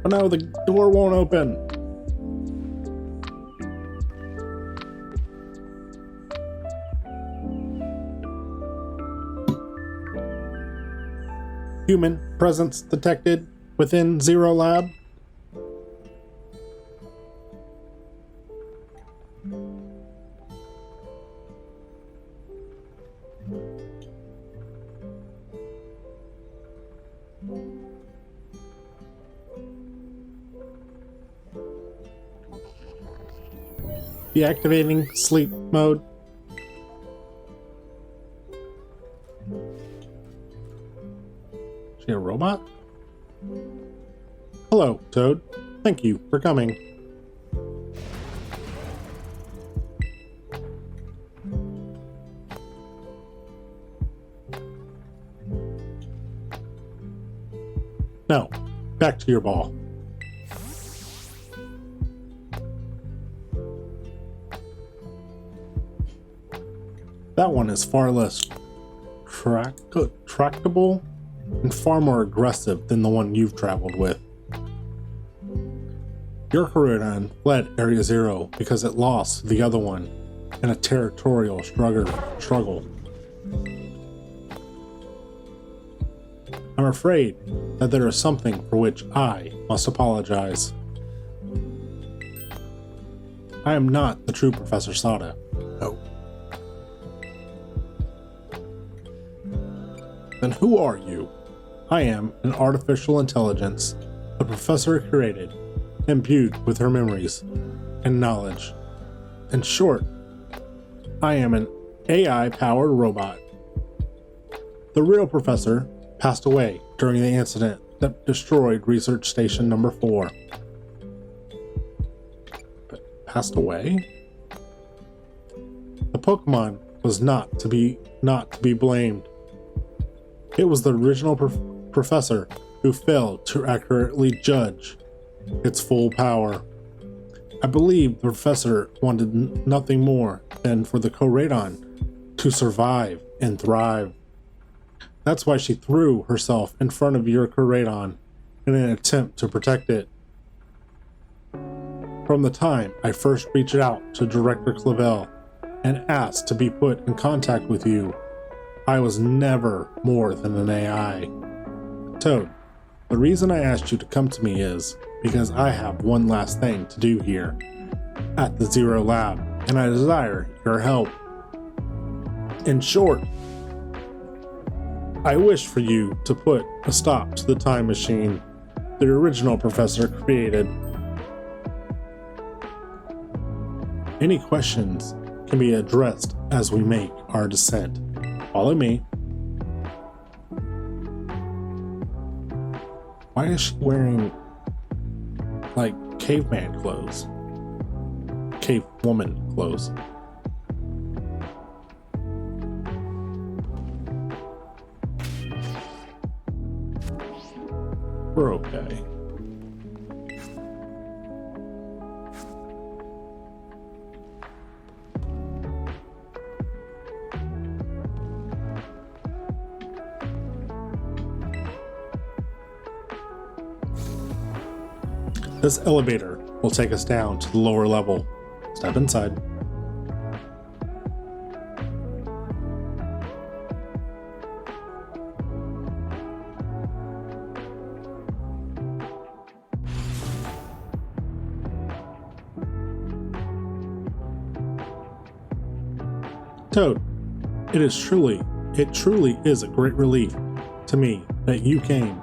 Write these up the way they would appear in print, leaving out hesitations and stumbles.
Oh no, the door won't open. Human presence detected within Zero Lab. Deactivating sleep mode. Is she a robot? Hello, Toad. Thank you for coming. Now, back to your ball. That one is far less tractable and far more aggressive than the one you've traveled with. Your Korodon fled Area Zero because it lost the other one in a territorial struggle. I'm afraid that there is something for which I must apologize. I am not the true Professor Sada. No. Then who are you? I am an artificial intelligence the professor created, imbued with her memories and knowledge. In short, I am an AI-powered robot. The real professor passed away during the incident that destroyed Research Station number 4. But passed away? The Pokémon was not to be blamed. It was the original professor who failed to accurately judge its full power. I believe the professor wanted nothing more than for the Korodon to survive and thrive. That's why she threw herself in front of your Korodon in an attempt to protect it. From the time I first reached out to Director Clavel and asked to be put in contact with you, I was never more than an AI. Toad, the reason I asked you to come to me is because I have one last thing to do here at the Zero Lab, and I desire your help. In short, I wish for you to put a stop to the time machine the original professor created. Any questions can be addressed as we make our descent. Follow me. Why is she wearing, like, caveman clothes? Cave woman clothes. We're okay. This elevator will take us down to the lower level. Step inside. Toad, it truly is a great relief to me that you came.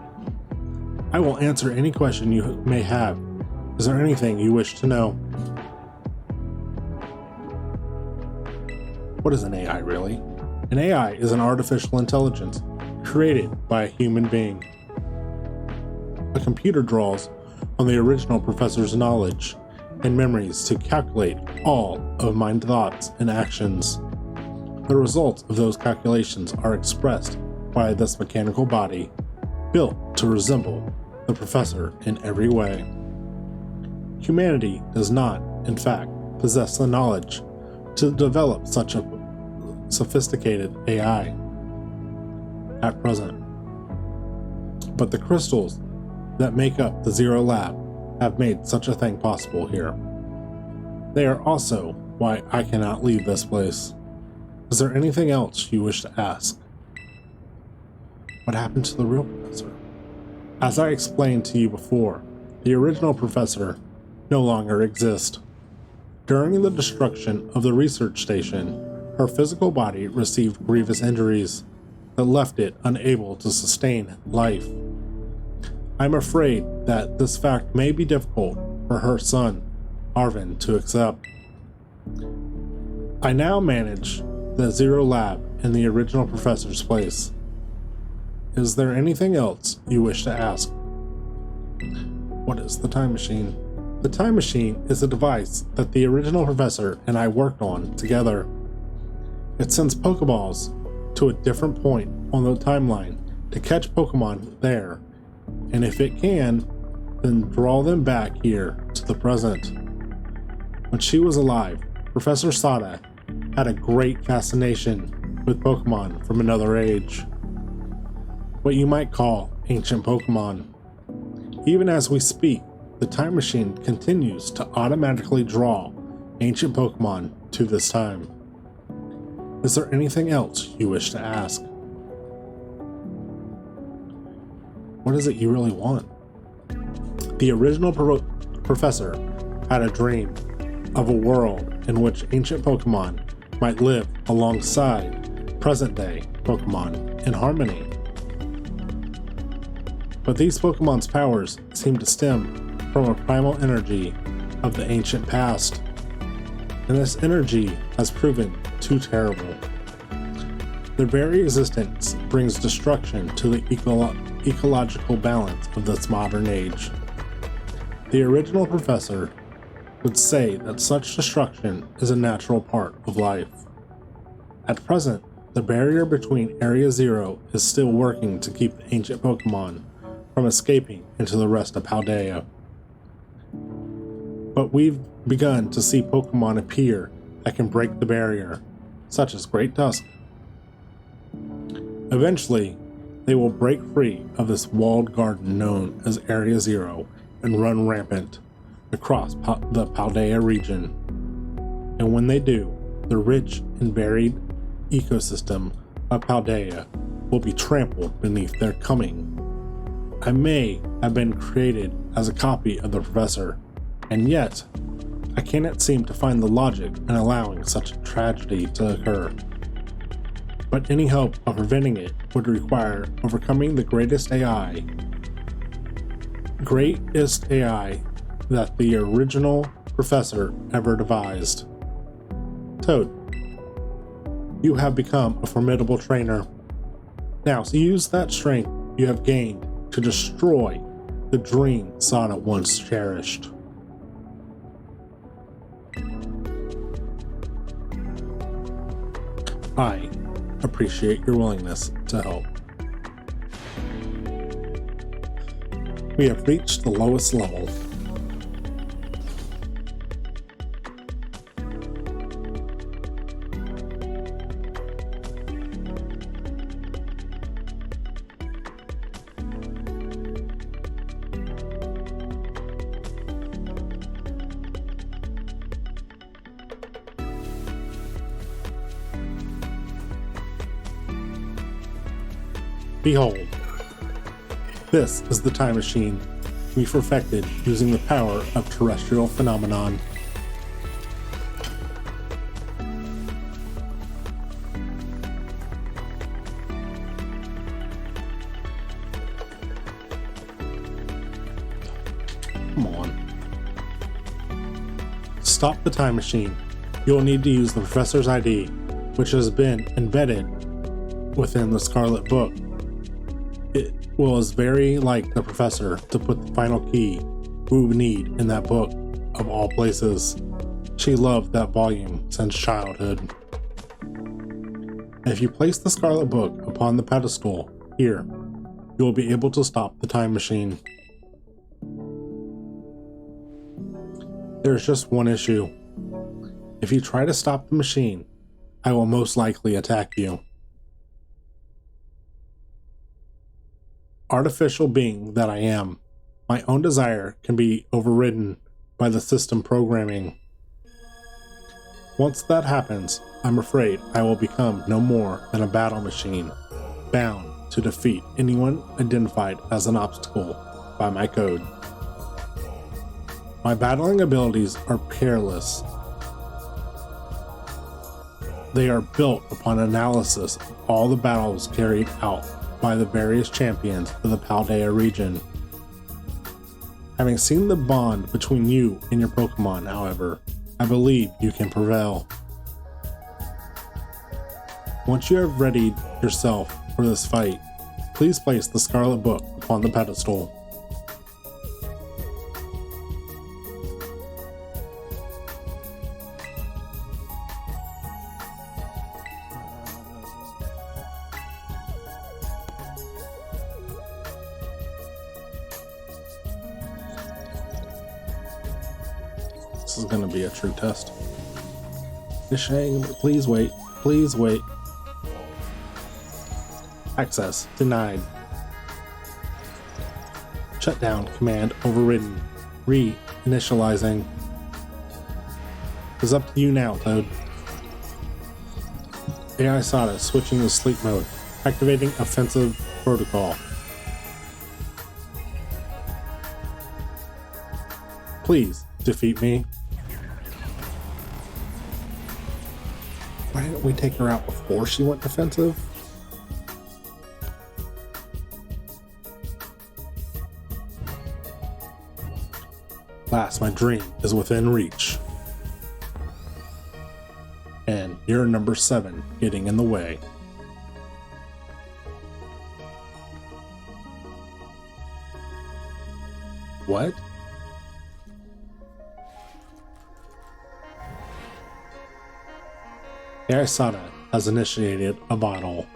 I will answer any question you may have. Is there anything you wish to know? What is an AI really? An AI is an artificial intelligence created by a human being. A computer draws on the original professor's knowledge and memories to calculate all of my thoughts and actions. The results of those calculations are expressed by this mechanical body, built to resemble the professor in every way. Humanity does not, in fact, possess the knowledge to develop such a sophisticated AI at present. But the crystals that make up the Zero Lab have made such a thing possible here. They are also why I cannot leave this place. Is there anything else you wish to ask? What happened to the real professor? As I explained to you before, the original professor no longer exists. During the destruction of the research station, her physical body received grievous injuries that left it unable to sustain life. I'm afraid that this fact may be difficult for her son, Arvin, to accept. I now manage the Zero Lab in the original professor's place. Is there anything else you wish to ask? What is the time machine? The time machine is a device that the original professor and I worked on together. It sends Pokeballs to a different point on the timeline to catch Pokemon there, and if it can, then draw them back here to the present. When she was alive, Professor Sada had a great fascination with Pokemon from another age. What you might call ancient Pokemon. Even as we speak, the time machine continues to automatically draw ancient Pokemon to this time. Is there anything else you wish to ask? What is it you really want? The original professor had a dream of a world in which ancient Pokemon might live alongside present-day Pokemon in harmony. But these Pokemon's powers seem to stem from a primal energy of the ancient past, and this energy has proven too terrible. Their very existence brings destruction to the ecological balance of this modern age. The original professor would say that such destruction is a natural part of life. At present, the barrier between Area Zero is still working to keep the ancient Pokemon from escaping into the rest of Paldea. But we've begun to see Pokemon appear that can break the barrier, such as Great Tusk. Eventually, they will break free of this walled garden known as Area Zero and run rampant across the Paldea region. And when they do, the rich and varied ecosystem of Paldea will be trampled beneath their coming. I may have been created as a copy of the professor, and yet I cannot seem to find the logic in allowing such a tragedy to occur. But any hope of preventing it would require overcoming the greatest AI that the original professor ever devised. Toad, you have become a formidable trainer. Now, so use that strength you have gained to destroy the dream Sada once cherished. I appreciate your willingness to help. We have reached the lowest level. Behold, this is the time machine we perfected using the power of terrestrial phenomenon. Come on. To stop the time machine, you'll need to use the Professor's ID, which has been embedded within the Scarlet book. It was very like the Professor to put the final key we would need in that book, of all places. She loved that volume since childhood. If you place the Scarlet book upon the pedestal here, you will be able to stop the time machine. There's just one issue. If you try to stop the machine, I will most likely attack you. Artificial being that I am, My own desire can be overridden by the system programming. Once that happens, I'm afraid I will become no more than a battle machine, bound to defeat anyone identified as an obstacle by my code. My battling abilities are peerless. They are built upon analysis of all the battles carried out by the various champions of the Paldea region. Having seen the bond between you and your Pokémon, however, I believe you can prevail. Once you have readied yourself for this fight, please place the Scarlet book upon the pedestal. This is going to be a true test. Shang, please wait. Please wait. Access denied. Shutdown command overridden. Reinitializing. It's up to you now, Toad. AI Sada switching to sleep mode. Activating offensive protocol. Please defeat me. Why didn't we take her out before she went defensive? Alas, my dream is within reach. And you're number 7 getting in the way. What? AI Sada has initiated a battle.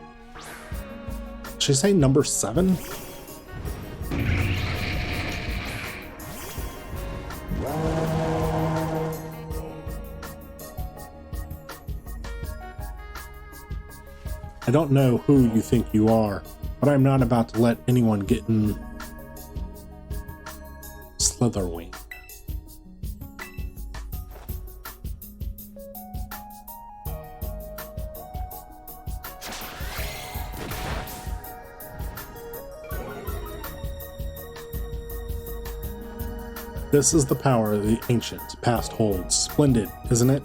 Did she say number 7? I don't know who you think you are, but I'm not about to let anyone get in Slitherwing. This is the power the ancient past holds. Splendid, isn't it?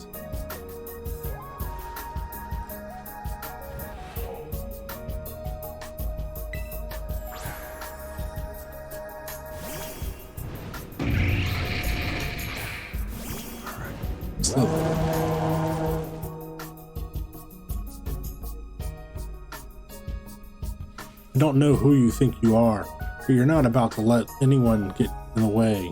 I don't know who you think you are, but you're not about to let anyone get in the way.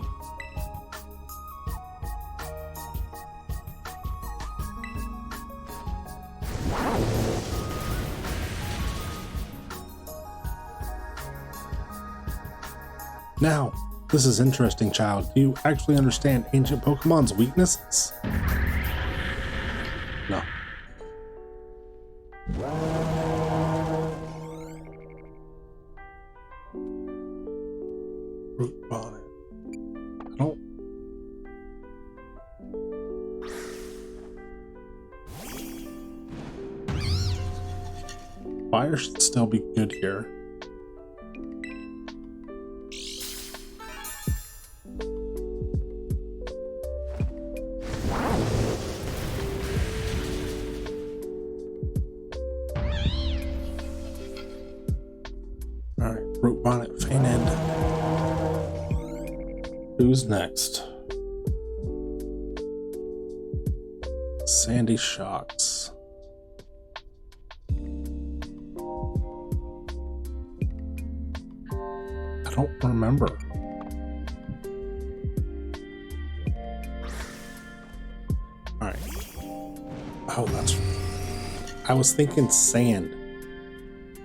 Now, this is interesting, child. Do you actually understand ancient Pokemon's weaknesses? No. Root bonnet. I don't. Fire should still be good here. Root bonnet fainted. Who's next? Sandy Shocks. I don't remember. Alright. Oh, that's... I was thinking sand.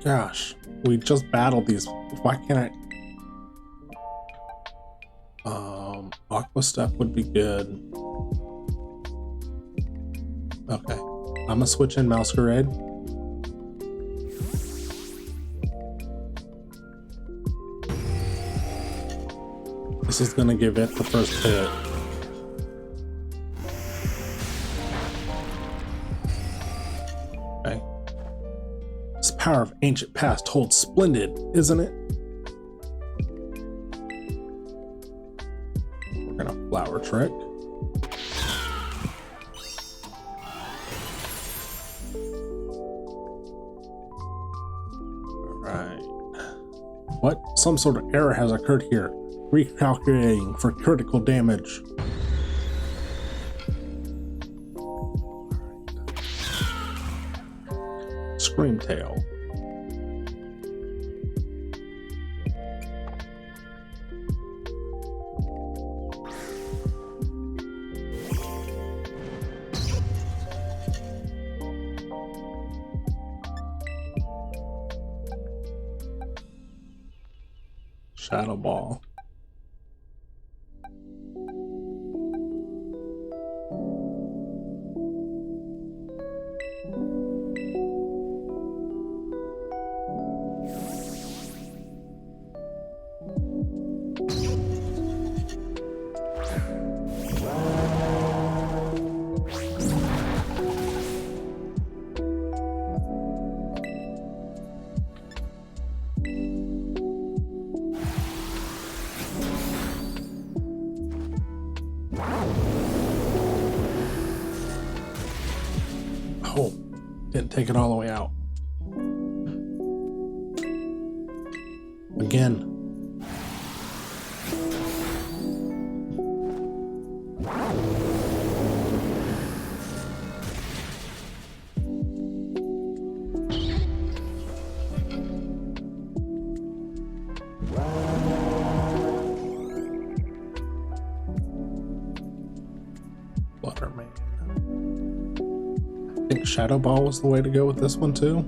Gosh, we just battled these. Why can't I? Aqua Step would be good. Okay, I'm gonna switch in Masquerade. This is gonna give it the first hit. Okay. This power of ancient past holds splendid, isn't it? We're gonna flower trick. Alright. What? Some sort of error has occurred here. Recalculating for critical damage. Screamtail. Shadow Ball. Oh, didn't take it all the way out. Again. Flutterman. I think Shadow Ball was the way to go with this one too.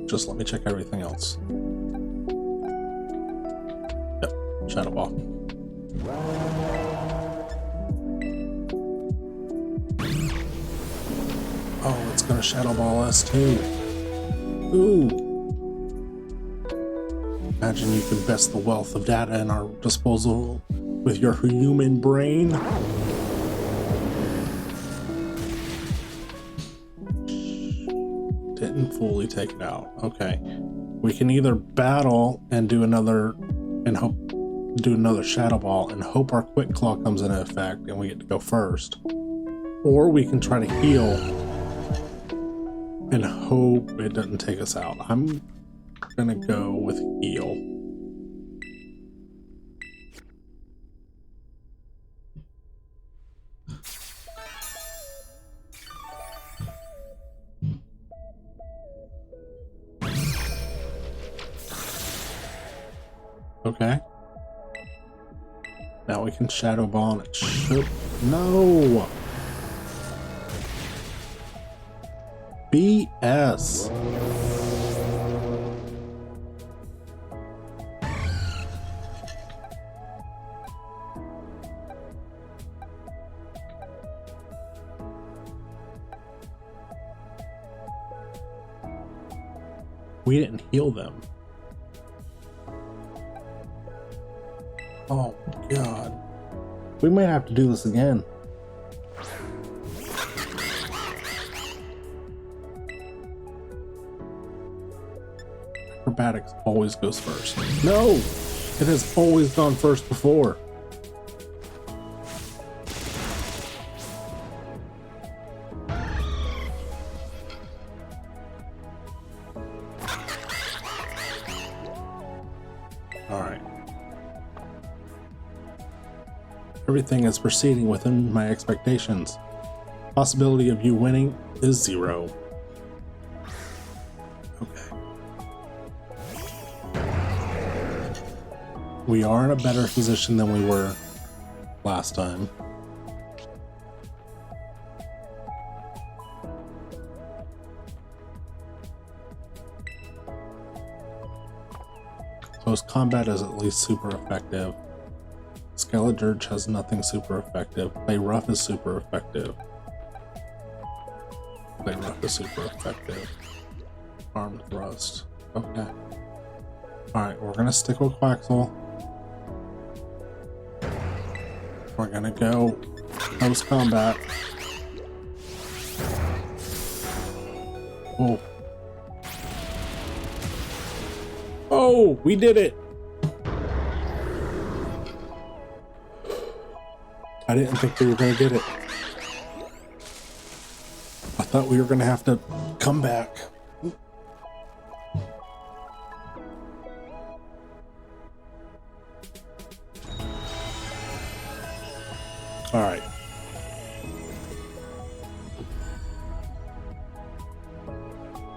Just let me check everything else. Yep, Shadow Ball. Oh, it's gonna Shadow Ball us too. Ooh. Imagine you can best the wealth of data in our disposal with your human brain. Didn't fully take it out. Okay. We can either battle and do another Shadow Ball and hope our Quick Claw comes into effect and we get to go first. Or we can try to heal and hope it doesn't take us out. I'm gonna go with heal. Okay. Now we can Shadow Ball and it should... No! BS. We didn't heal them. Oh God. We might have to do this again. Acrobatics always goes first. No! It has always gone first before. Alright. Everything is proceeding within my expectations. Possibility of you winning is 0. We are in a better position than we were last time. Close combat is at least super effective. This Scarlet Dirge has nothing super effective. Play Rough is super effective. Play Rough is super effective. Arm Thrust. Okay. Alright, we're gonna stick with Quaxel. We're gonna go close combat. Oh. Oh, we did it! I didn't think we were gonna get it. I thought we were gonna have to come back. All right.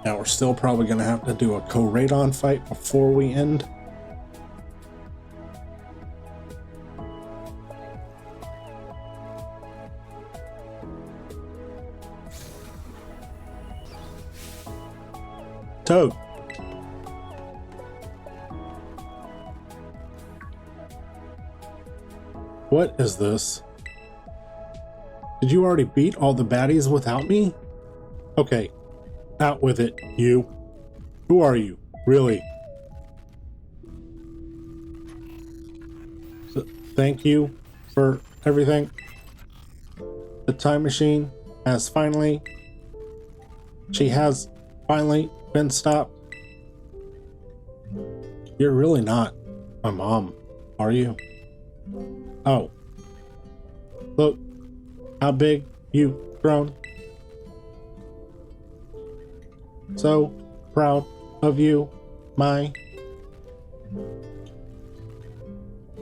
Now we're still probably gonna have to do a co-radon fight before we end. Toad. What is this? Did you already beat all the baddies without me? Okay, out with it, you. Who are you, really? Thank you for everything. The time machine has finally... She has finally been stopped. You're really not my mom, are you? Oh. Look how big you've grown. So proud of you, my...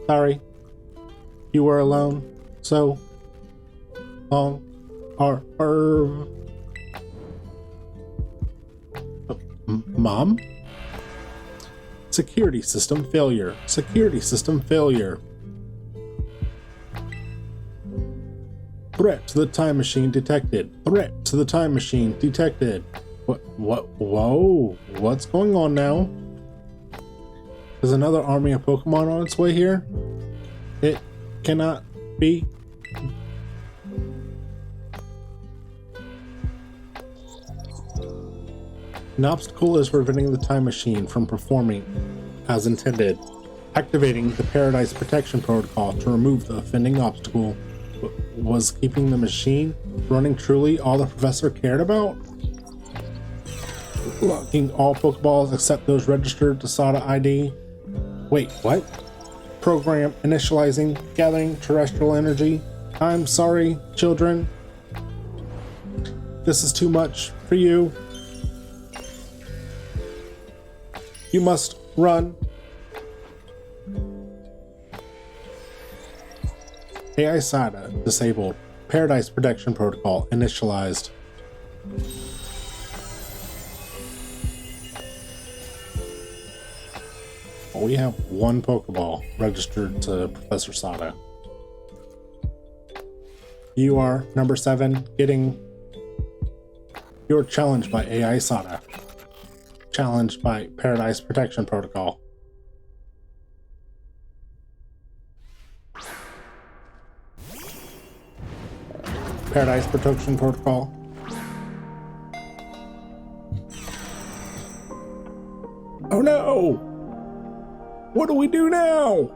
Sorry, you were alone so long. Mom? Security system failure. Security system failure. Threat to the time machine detected. Threat to the time machine detected. Whoa, what's going on now? There's another army of Pokemon on its way here? It cannot be. An obstacle is preventing the time machine from performing as intended. Activating the Paradise Protection Protocol to remove the offending obstacle. Was keeping the machine running truly all the professor cared about? Locking all Pokeballs except those registered to Sada ID. Wait, what? Program initializing, gathering terrestrial energy. I'm sorry, children. This is too much for you. You must run. AI Sada disabled. Paradise Protection Protocol initialized. Well, we have one Pokeball registered to Professor Sada. You are number 7, getting... You're challenged by AI Sada. Challenged by Paradise Protection Protocol. Paradise Protection Protocol. Oh no! What do we do now?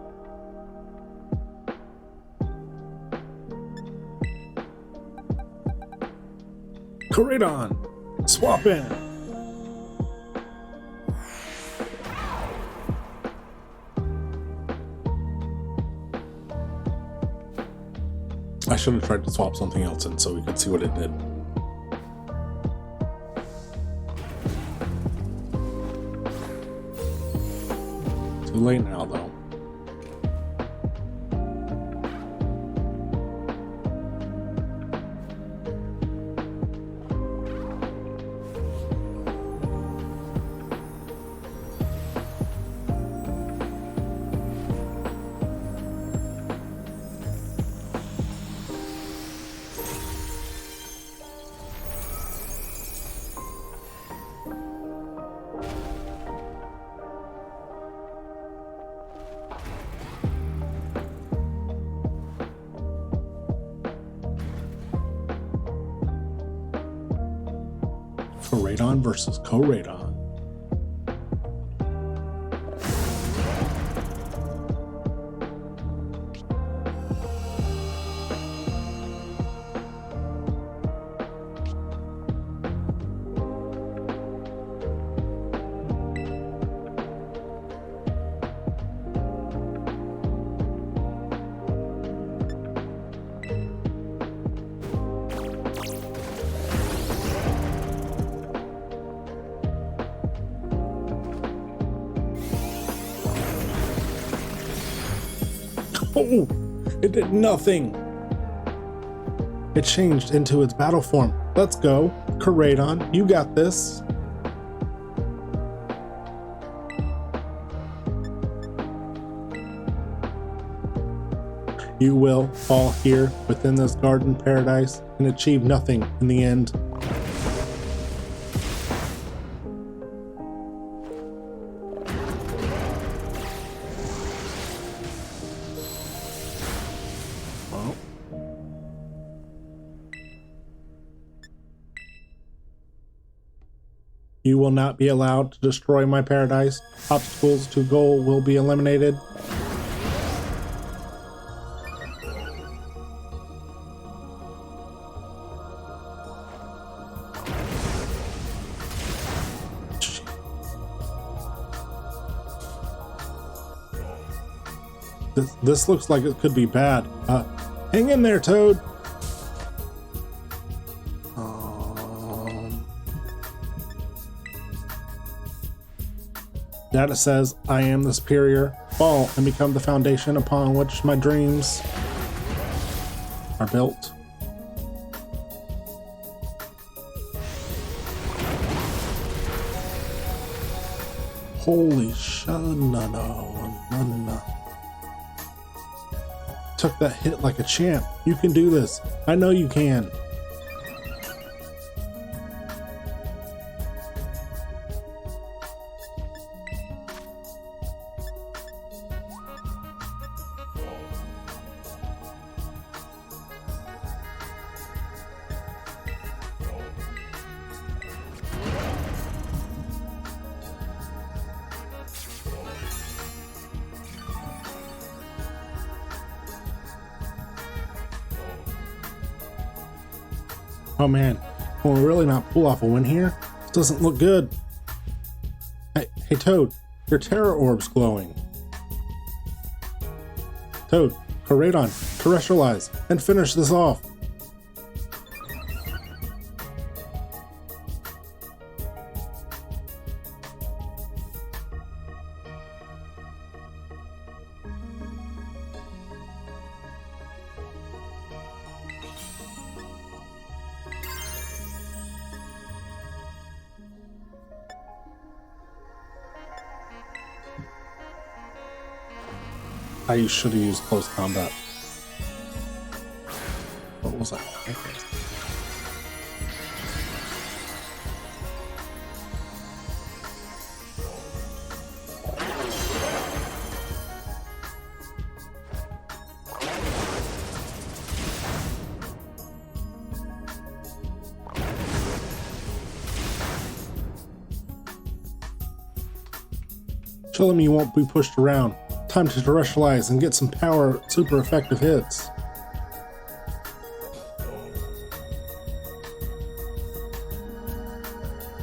Corridon! Swap in! I should have tried to swap something else in so we could see what it did. Too late now, though. Koradon versus Koradon. Oh, it did nothing. It changed into its battle form. Let's go. Koradon, you got this. You will fall here within this garden paradise and achieve nothing in the end. You will not be allowed to destroy my paradise. Obstacles to goal will be eliminated. This looks like it could be bad. Hang in there, Toad. Data says, I am the superior. Fall and become the foundation upon which my dreams are built. Holy shit, no. Took that hit like a champ. You can do this. I know you can. Oh man, can we really not pull off a win here? This doesn't look good. Hey Toad, your terror orb's glowing. Toad, Koradon, terrestrialize, and finish this off. I should have used close combat. What was that? Show them you won't be pushed around. Time to terrestrialize and get some power, super effective hits.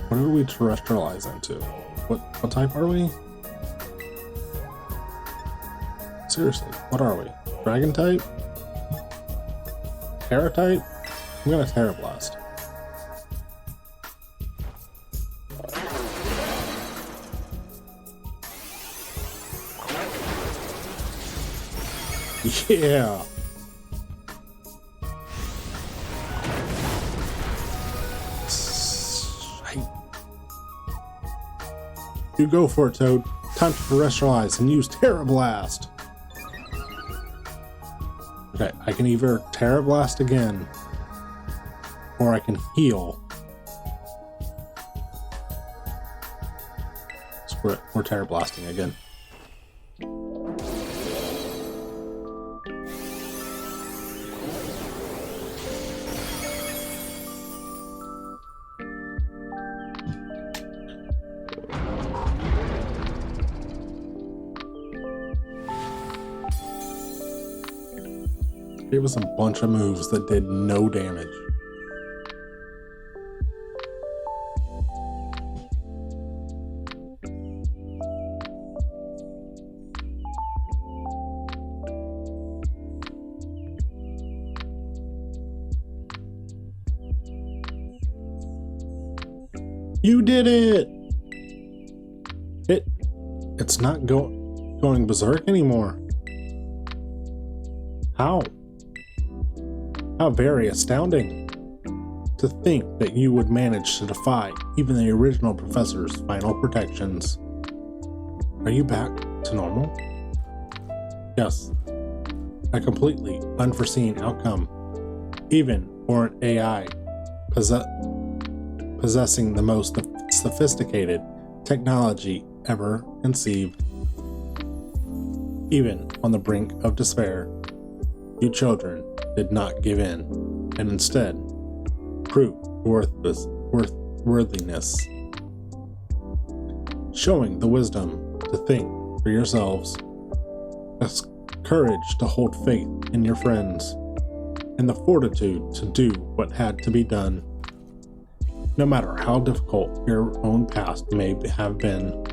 What are we terrestrialize into? What type are we? Seriously, what are we? Dragon type? Terra type? I'm gonna Terra Blast. Yeah. You go for it, Toad. Time to terrestrialize and use Terra Blast. Okay, I can either Terra Blast again, or I can heal. So we're Terra Blasting again. It was a bunch of moves that did no damage. You did it! It's not going berserk anymore. How? How very astounding. To think that you would manage to defy even the original professor's final protections. Are you back to normal? Yes. A completely unforeseen outcome. Even for an AI possessing the most sophisticated technology ever conceived. Even on the brink of despair, you children did not give in, and instead proved worthiness, showing the wisdom to think for yourselves, the courage to hold faith in your friends, and the fortitude to do what had to be done. No matter how difficult your own past may have been,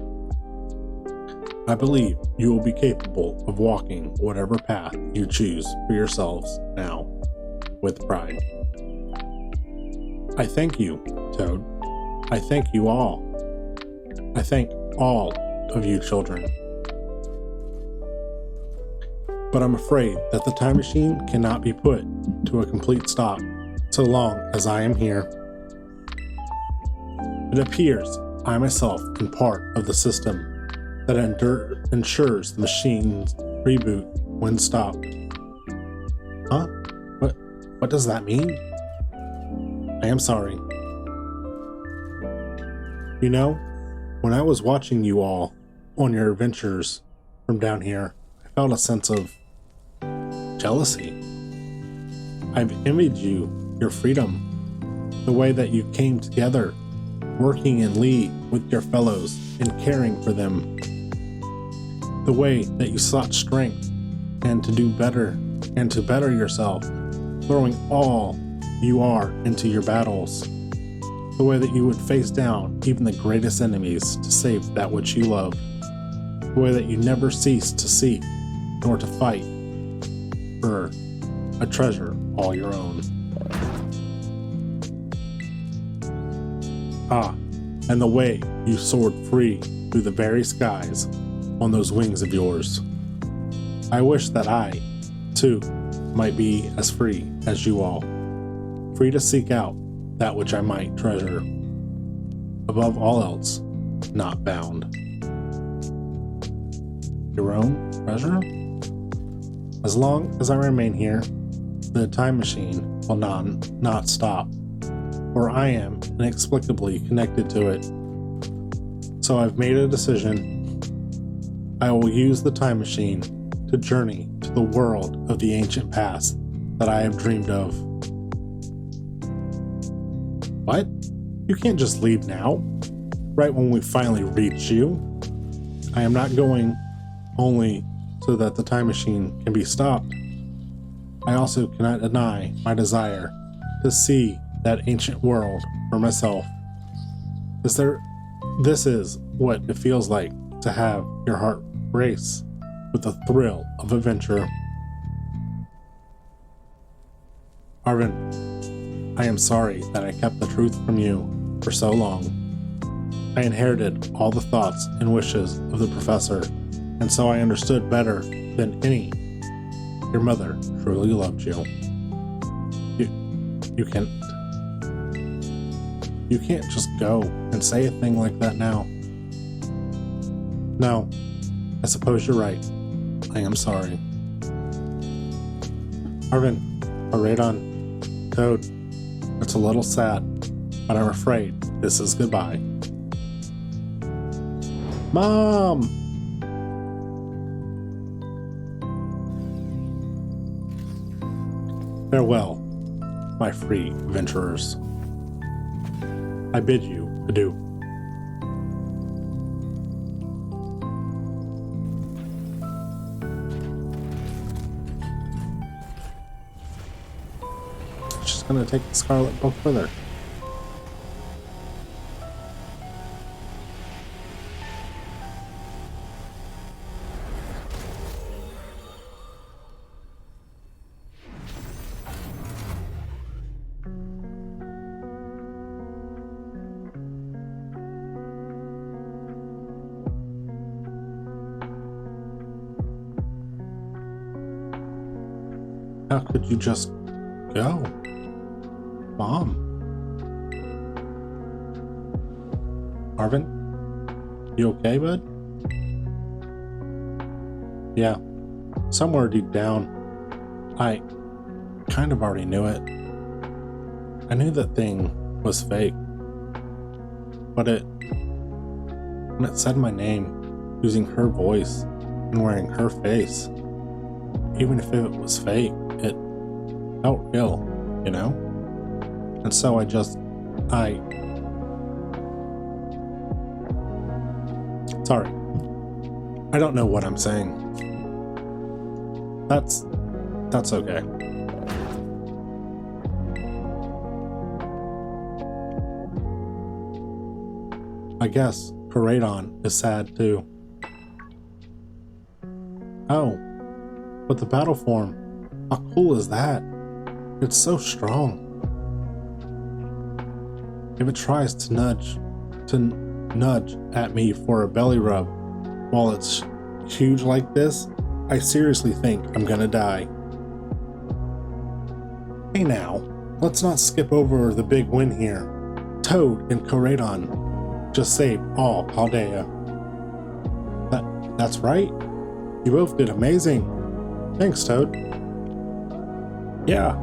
I believe you will be capable of walking whatever path you choose for yourselves now, with pride. I thank you, Toad. I thank you all. I thank all of you children. But I'm afraid that the time machine cannot be put to a complete stop so long as I am here. It appears I myself am part of the system that ensures the machine's reboot when stopped. Huh? What does that mean? I am sorry. You know, when I was watching you all on your adventures from down here, I felt a sense of jealousy. I've envied you, your freedom, the way that you came together, working in league with your fellows and caring for them, the way that you sought strength and to do better and to better yourself, throwing all you are into your battles, the way that you would face down even the greatest enemies to save that which you love, the way that you never ceased to seek nor to fight for a treasure all your own. Ah, and the way you soared free through the very skies on those wings of yours. I wish that I, too, might be as free as you all, free to seek out that which I might treasure, above all else, not bound. Your own treasure? As long as I remain here, the time machine will not stop, for I am inexplicably connected to it. So I've made a decision. I will use the time machine to journey to the world of the ancient past that I have dreamed of. What? You can't just leave now, right when we finally reach you. I am not going only so that the time machine can be stopped. I also cannot deny my desire to see that ancient world for myself. This is what it feels like to have your heart race with the thrill of adventure. Arvin, I am sorry that I kept the truth from you for so long. I inherited all the thoughts and wishes of the professor, and so I understood better than any. Your mother truly loved you. You can't just go and say a thing like that now. No, I suppose you're right. I am sorry. Arvin, Radon, Toad, it's a little sad, but I'm afraid this is goodbye. Mom! Farewell, my free adventurers. I bid you adieu. gonna take the Scarlet book further. How could you just go? Mom? Marvin? You okay, bud? Yeah, somewhere deep down, I kind of already knew it. I knew that thing was fake, but when it said my name, using her voice and wearing her face, even if it was fake, it felt real, you know? And so sorry. I don't know what I'm saying. That's okay. I guess Koradon is sad too. Oh, but the battle form, how cool is that? It's so strong. If it tries to nudge at me for a belly rub while it's huge like this, I seriously think I'm gonna die. Hey now, let's not skip over the big win here. Toad and Koradon just saved all Paldea. That's right. You both did amazing. Thanks, Toad. Yeah,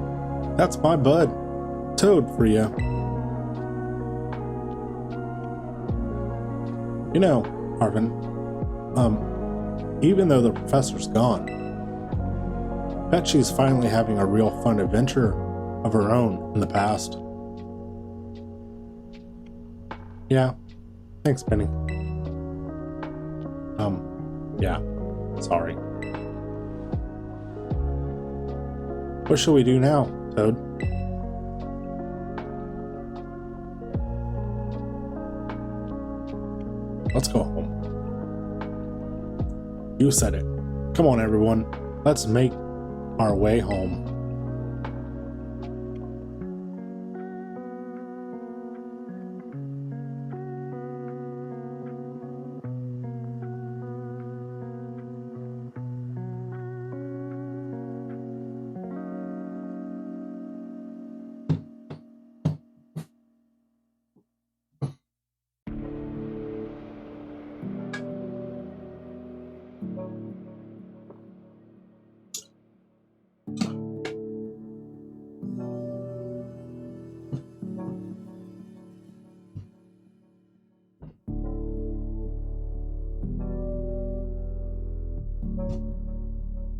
that's my bud. Toad for you. You know, Marvin, even though the professor's gone, bet she's finally having a real fun adventure of her own in the past. Yeah, thanks, Penny. Yeah, sorry. What shall we do now, Toad? Let's go home. You said it. Come on, everyone. Let's make our way home.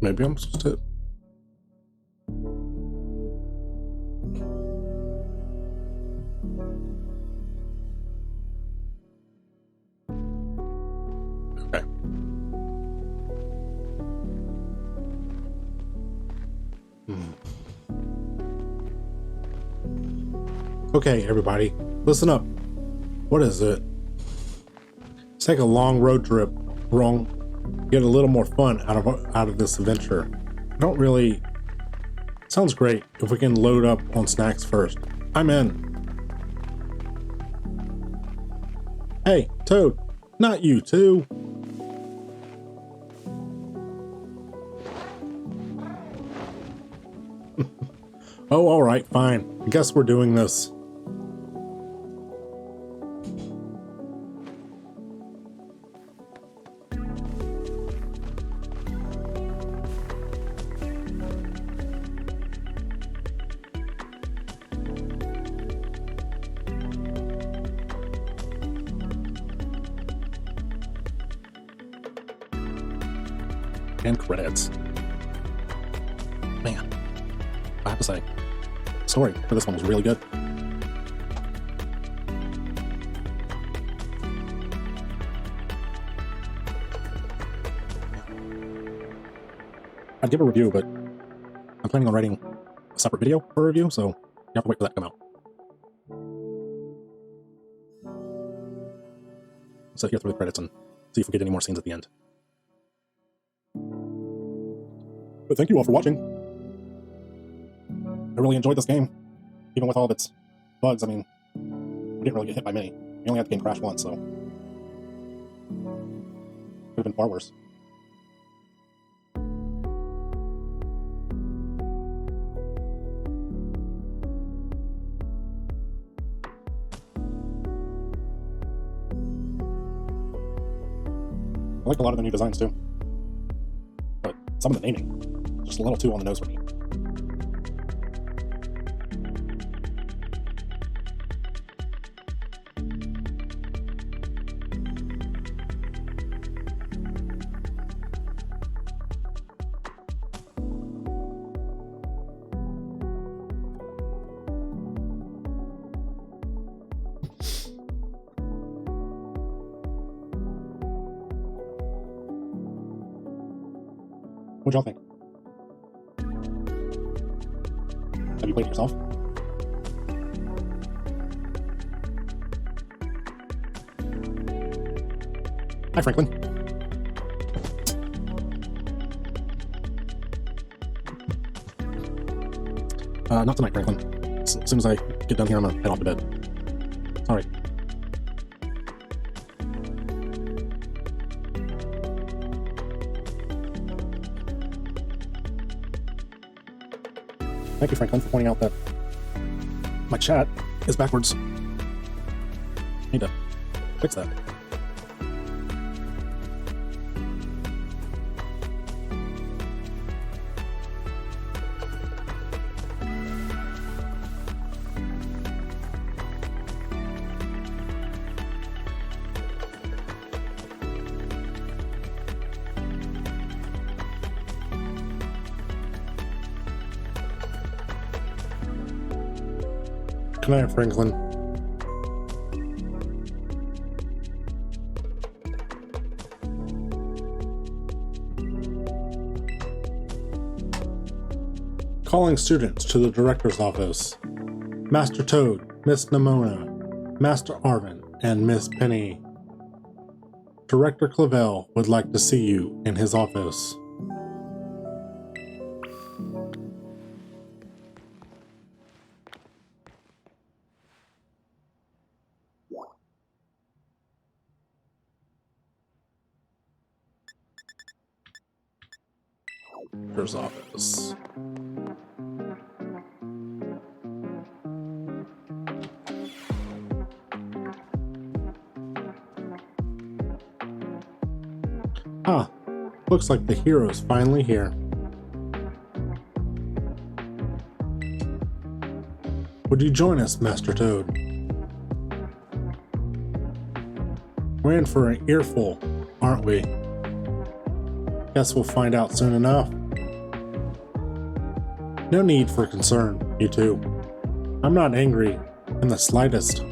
Maybe I'm supposed to... Okay. Okay, everybody, listen up. What is it? Let's take a long road trip. Get a little more fun out of this adventure. I don't really... Sounds great if we can load up on snacks first. I'm in. Hey, Toad, not you too. Oh, all right, fine. I guess we're doing this. And credits. Man, I have to say, the story for this one was really good. I'd give a review, but I'm planning on writing a separate video for a review, so have to wait for that to come out. So here through the credits and see if we get any more scenes at the end. But thank you all for watching. I really enjoyed this game, even with all of its bugs. I mean, we didn't really get hit by many. We only had the game crash once, so could have been far worse. I like a lot of the new designs too, but some of the naming, just a little too on the nose for me. What'd y'all think? Have you played it yourself? Hi, Franklin. Not tonight, Franklin. As soon as I get done here, I'm gonna head off to bed. Sorry. Thank you, Franklin, for pointing out that my chat is backwards. Need to fix that. Good night, Franklin. Calling students to the director's office. Master Toad, Miss Nimona, Master Arvin, and Miss Penny. Director Clavel would like to see you in his office. Director's office. Ah, looks like the hero's finally here. Would you join us, Master Toad? We're in for an earful, aren't we? Guess we'll find out soon enough. No need for concern, you two. I'm not angry in the slightest.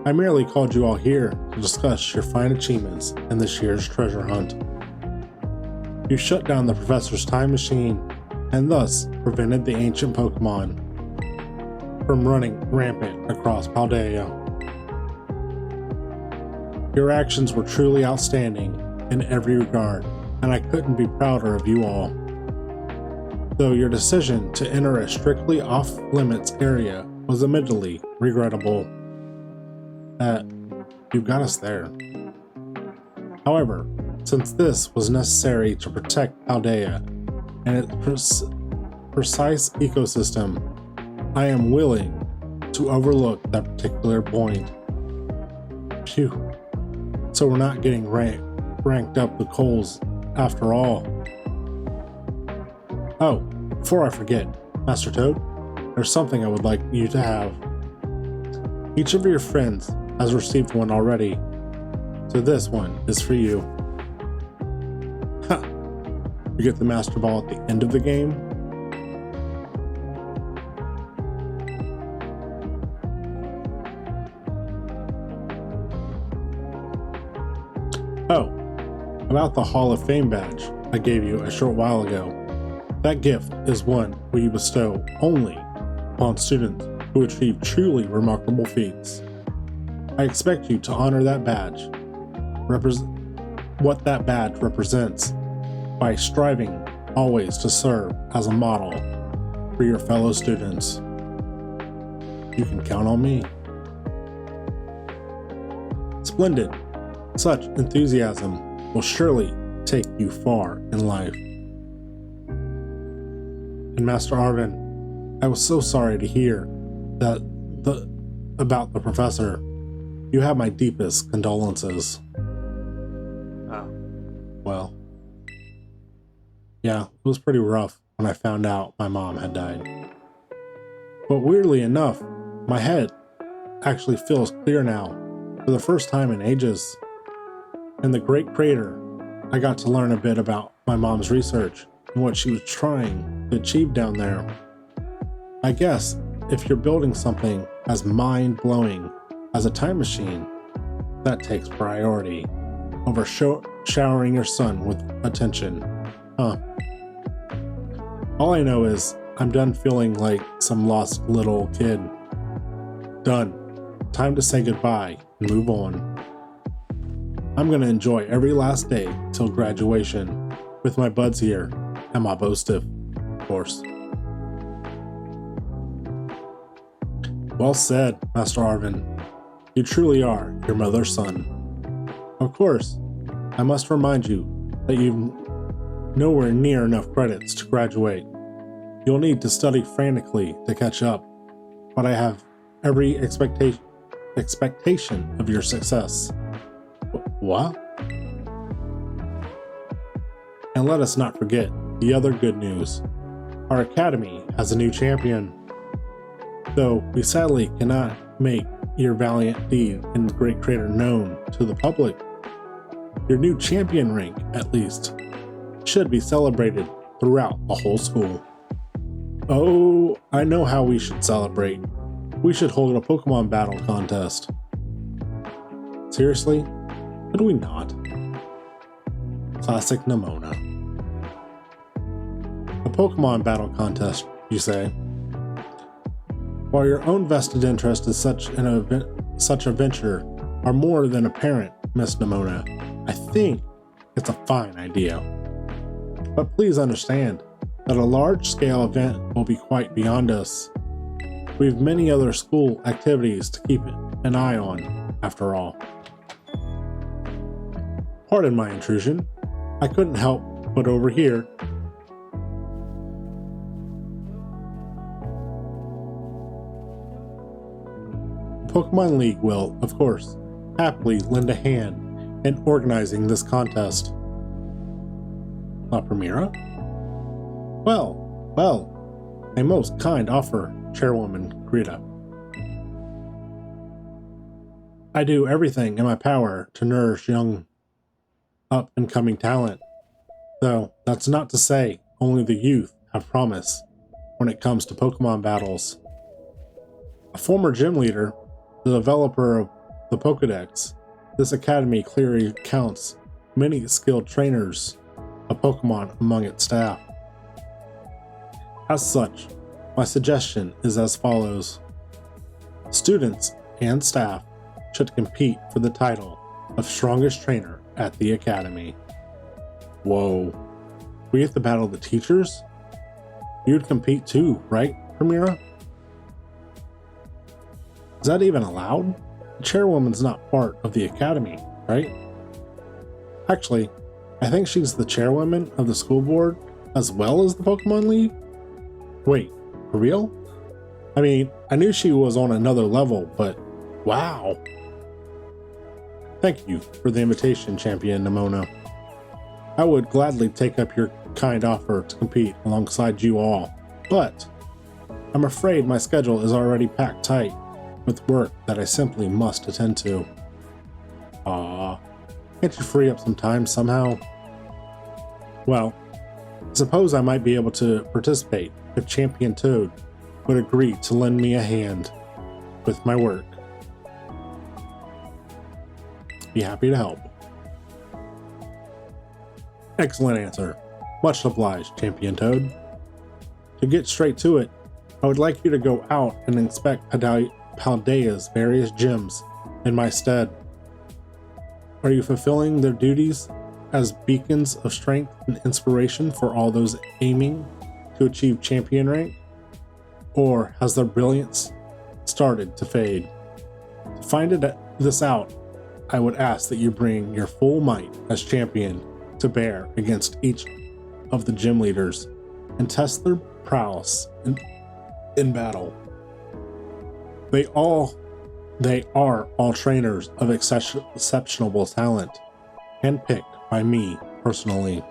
I merely called you all here to discuss your fine achievements in this year's treasure hunt. You shut down the professor's time machine and thus prevented the ancient Pokémon from running rampant across Paldea. Your actions were truly outstanding in every regard, and I couldn't be prouder of you all. Though your decision to enter a strictly off-limits area was admittedly regrettable. You got us there. However, since this was necessary to protect Paldea and its precise ecosystem, I am willing to overlook that particular point. Phew. So we're not getting ranked up the coals after all. Oh, before I forget, Master Toad, there's something I would like you to have. Each of your friends has received one already, so this one is for you. Ha! You get the Master Ball at the end of the game? Oh, about the Hall of Fame badge I gave you a short while ago. That gift is one we bestow only upon students who achieve truly remarkable feats. I expect you to honor that badge, what that badge represents, by striving always to serve as a model for your fellow students. You can count on me. Splendid. Such enthusiasm will surely take you far in life. And Master Arvin, I was so sorry to hear about the professor. You have my deepest condolences. Well, yeah, it was pretty rough when I found out my mom had died. But weirdly enough, my head actually feels clear now for the first time in ages. In the Great Crater, I got to learn a bit about my mom's research and what she was trying to achieve down there. I guess if you're building something as mind-blowing as a time machine, that takes priority over showering your son with attention. All I know is I'm done feeling like some lost little kid. Done. Time to say goodbye and move on. I'm gonna enjoy every last day till graduation with my buds here and my bow stiff, of course. Well said, Master Arvin. You truly are your mother's son. Of course, I must remind you that you've nowhere near enough credits to graduate. You'll need to study frantically to catch up, but I have every expectation of your success. What? And let us not forget the other good news. Our academy has a new champion. Though we sadly cannot make your valiant deed in the Great Crater known to the public, your new champion rank, at least, should be celebrated throughout the whole school. Oh, I know how we should celebrate. We should hold a Pokemon battle contest. Seriously? Could we not? Classic Nimona. A Pokemon battle contest, you say? While your own vested interest in such a venture are more than apparent, Miss Nimona, I think it's a fine idea. But please understand that a large-scale event will be quite beyond us. We have many other school activities to keep an eye on, after all. Pardon my intrusion. I couldn't help but overhear. The Pokemon League will, of course, happily lend a hand in organizing this contest. La Primera? Well, a most kind offer, Chairwoman Greta. I do everything in my power to nourish young up-and-coming talent, though that's not to say only the youth have promise when it comes to Pokemon battles. A former gym leader, the developer of the Pokédex, this academy clearly counts many skilled trainers of Pokemon among its staff. As such, my suggestion is as follows. Students and staff should compete for the title of strongest trainer at the academy. Whoa. We have to battle the teachers? You'd compete too, right, Primera? Is that even allowed? The chairwoman's not part of the academy, right? Actually, I think she's the chairwoman of the school board as well as the Pokemon League? Wait, for real? I mean, I knew she was on another level, but wow. Thank you for the invitation, Champion Nimona. I would gladly take up your kind offer to compete alongside you all, but I'm afraid my schedule is already packed tight with work that I simply must attend to. Can't you free up some time somehow? Well, I suppose I might be able to participate if Champion Toad would agree to lend me a hand with my work. Be happy to help. Excellent answer. Much obliged, Champion Toad. To get straight to it, I would like you to go out and inspect Paldea's various gyms in my stead. Are you fulfilling their duties as beacons of strength and inspiration for all those aiming to achieve champion rank? Or has their brilliance started to fade? To find this out, I would ask that you bring your full might as champion to bear against each of the gym leaders and test their prowess in battle. They are all trainers of exceptional talent, handpicked by me personally.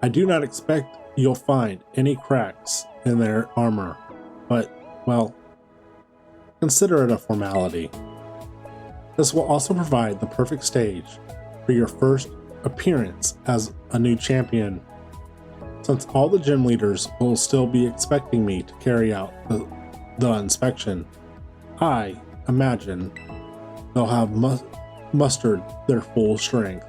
I do not expect you'll find any cracks in their armor, but, well, consider it a formality. This will also provide the perfect stage for your first appearance as a new champion, since all the gym leaders will still be expecting me to carry out the inspection. I imagine they'll have mustered their full strength.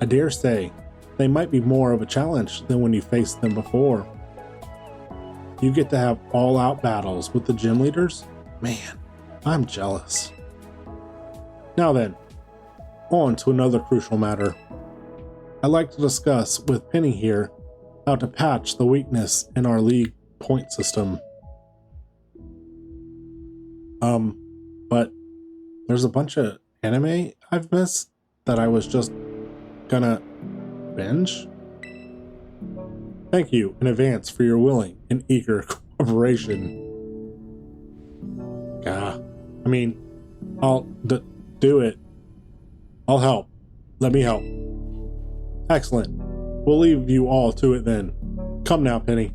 I dare say they might be more of a challenge than when you faced them before. You get to have all-out battles with the gym leaders? Man, I'm jealous. Now then, on to another crucial matter. I'd like to discuss with Penny here how to patch the weakness in our league point system. But there's a bunch of anime I've missed that I was just gonna binge. Thank you in advance for your willing and eager cooperation. I mean, I'll do it. I'll help. Let me help. Excellent. We'll leave you all to it then. Come now, Penny.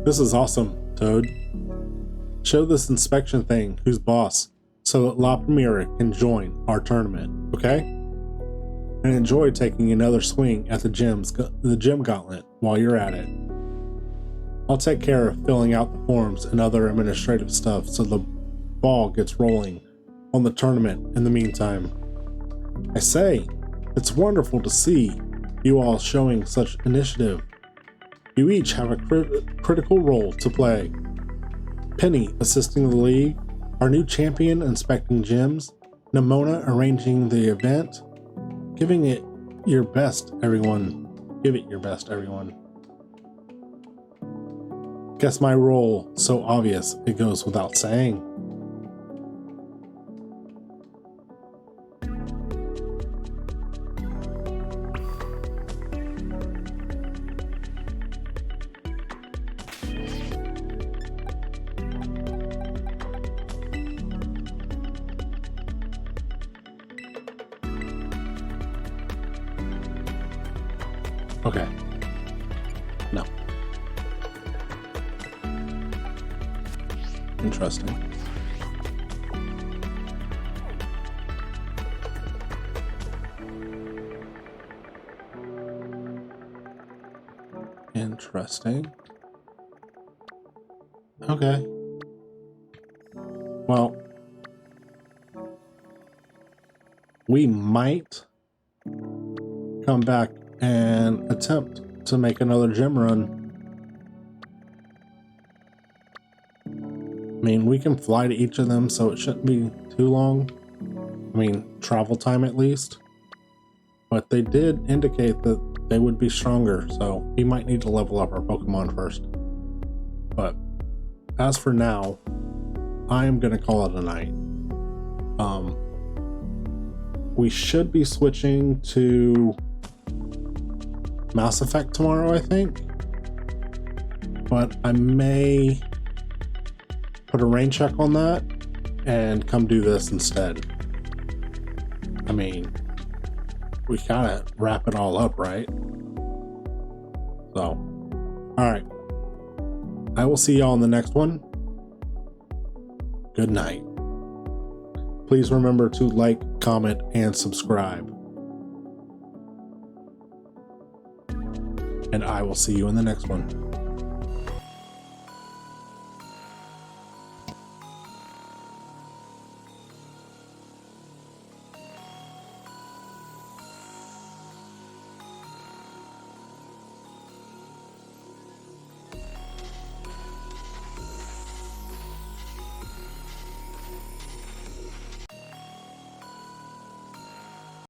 This is awesome, Toad. Show this inspection thing who's boss so that La Primera can join our tournament, okay? And enjoy taking another swing at the gym gauntlet while you're at it. I'll take care of filling out the forms and other administrative stuff so the ball gets rolling on the tournament in the meantime. I say, it's wonderful to see you all showing such initiative. You each have a critical role to play. Penny assisting the league, our new champion inspecting gyms, Nimona arranging the event. Giving it your best, everyone. Give it your best, everyone. Guess my role so obvious it goes without saying. Okay. No. Interesting. Interesting. Okay. Well, we might come back and attempt to make another gym run. I mean, we can fly to each of them, so it shouldn't be too long. I mean, travel time at least. But they did indicate that they would be stronger, so we might need to level up our Pokemon first. But as for now, I am going to call it a night. We should be switching to Mass Effect tomorrow, I think. But I may put a rain check on that and come do this instead. I mean, we gotta wrap it all up, right? So, alright. I will see y'all in the next one. Good night. Please remember to like, comment, and subscribe. And I will see you in the next one.